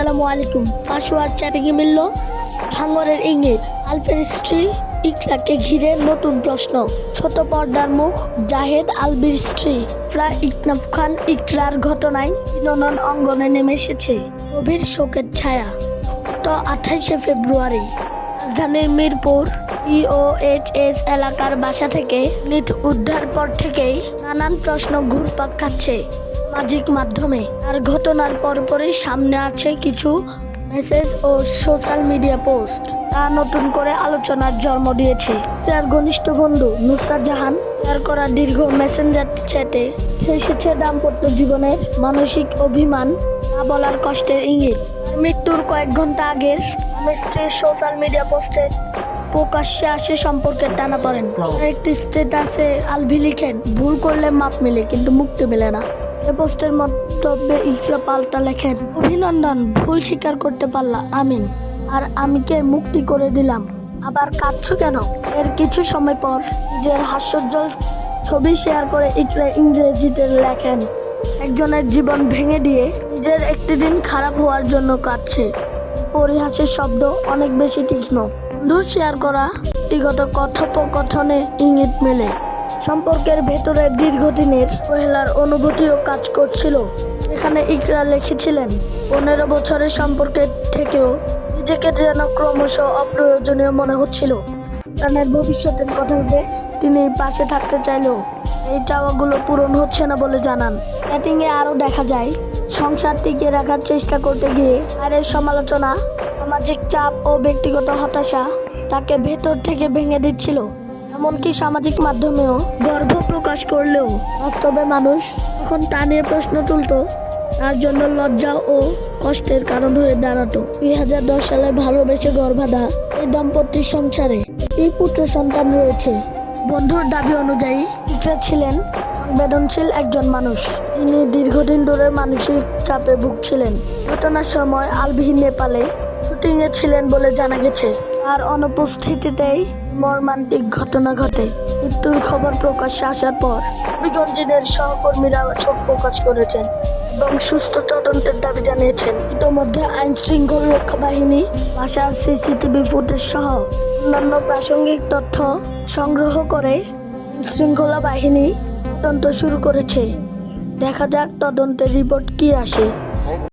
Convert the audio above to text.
আসসালামু আলাইকুম। ফাঁসওয়ার চ্যাটিংয়ে মিলল ভাঙরের ইঙ্গিত। আলফের স্ত্রী ইকরাকে ঘিরে নতুন প্রশ্ন। ছোট পর্দার মুখ জাহেদ আলবির স্ত্রী ইকনাফ খান ইকরার ঘটনায় বিনোদন অঙ্গনে নেমে এসেছে গভীর শোকের ছায়া। তো 28শে ফেব্রুয়ারি রাজধানীর মিরপুর ইওএইচএস এলাকার বাসা থেকে মৃত উদ্ধার পর থেকেই নানান প্রশ্ন ঘুরপাক খাচ্ছে সামাজিক মাধ্যমে। আর ঘটনার পরপরই সামনে আছে কিছু মেসেজ ও সোশ্যাল মিডিয়া পোস্ট, তা নতুন করে আলোচনার জন্ম দিয়েছে। তার ঘনিষ্ঠ বন্ধু নুসরাত জাহান শেয়ার করা দীর্ঘ মেসেঞ্জার চ্যাটে এসেছে দাম্পত্য জীবনের মানসিক অভিমান, না বলার কষ্টের ইঙ্গিত। আর মৃত্যুর কয়েক ঘন্টা আগের স্বামী স্ত্রীর সোশ্যাল মিডিয়া পোস্টে প্রকাশ্যে আসে সম্পর্কের টানাপোড়েন। একটি স্ট্যাটাসে আলভি লিখেন, ভুল করলে মাপ মেলে কিন্তু মুক্তি মেলে না। এ পোস্টের মন্তব্যে ইকরা পাল্টা লেখেন, অভিনন্দন, ভুল স্বীকার করতে পারলা আমিন, আর আমিকে মুক্তি করে দিলাম, আবার কাঁদছো কেন? এর কিছু সময় পর নিজের হাস্যোজ্জ্বল ছবি শেয়ার করে ইকরা ইংরেজিতে লেখেন, একজনের জীবন ভেঙে দিয়ে নিজের একটি দিন খারাপ হওয়ার জন্য কাঁদছে। পরিহাসের শব্দ অনেক বেশি তীক্ষ্ণ। বন্ধুর শেয়ার করা ব্যক্তিগত কথোপকথনে ইঙ্গিত মেলে সম্পর্কের ভেতরে দীর্ঘদিনের অবহেলার অনুভূতিও কাজ করছিল। এখানে ইকরা লিখেছিলেন, 15 বছরের সম্পর্কের থেকেও নিজেকে যেন ক্রমশ অপ্রয়োজনীয় মনে হচ্ছিল। তার ভবিষ্যতের কথা ভেবে তিনি পাশে থাকতে চাইলেও এই চাওয়াগুলো পূরণ হচ্ছে না বলে জানান। চ্যাটিংয়ে আরও দেখা যায়, সংসার টিকিয়ে রাখার চেষ্টা করতে গিয়ে আরের সমালোচনা, সামাজিক চাপ ও ব্যক্তিগত হতাশা তাকে ভেতর থেকে ভেঙে দিচ্ছিল। এমনকি সামাজিক মাধ্যমেও গর্ব প্রকাশ করলেও বাস্তবে মানুষ তখন তা নিয়ে প্রশ্ন তুলত, তার জন্য লজ্জা ও কষ্টের কারণ হয়ে দাঁড়াতো। 2010 সালে ভালোবেসে গর্ভাধা এই দম্পতির সংসারে একটি পুত্র সন্তান রয়েছে। বন্ধুর দাবি অনুযায়ী ইকরা ছিলেন সংবেদনশীল একজন মানুষ। তিনি দীর্ঘদিন ধরে মানসিক চাপে ভুগছিলেন। ঘটনার সময় আলভি নেপালে শুটিংয়ে ছিলেন বলে জানা গেছে। আর অনুপস্থিতিতেই মর্মান্তিক ঘটনা ঘটে। মৃত্যুর খবর প্রকাশ্যে আসার পর হবিগঞ্জের সহকর্মীরা শোক প্রকাশ করেছেন এবং সুষ্ঠু তদন্তের দাবি জানিয়েছেন। ইতোমধ্যে আইন শৃঙ্খলা রক্ষা বাহিনী বাসার সিসিটিভি ফুটেজ সহ অন্যান্য প্রাসঙ্গিক তথ্য সংগ্রহ করে শৃঙ্খলা বাহিনী তদন্ত শুরু করেছে। দেখা যাক তদন্তের রিপোর্ট কি আসে।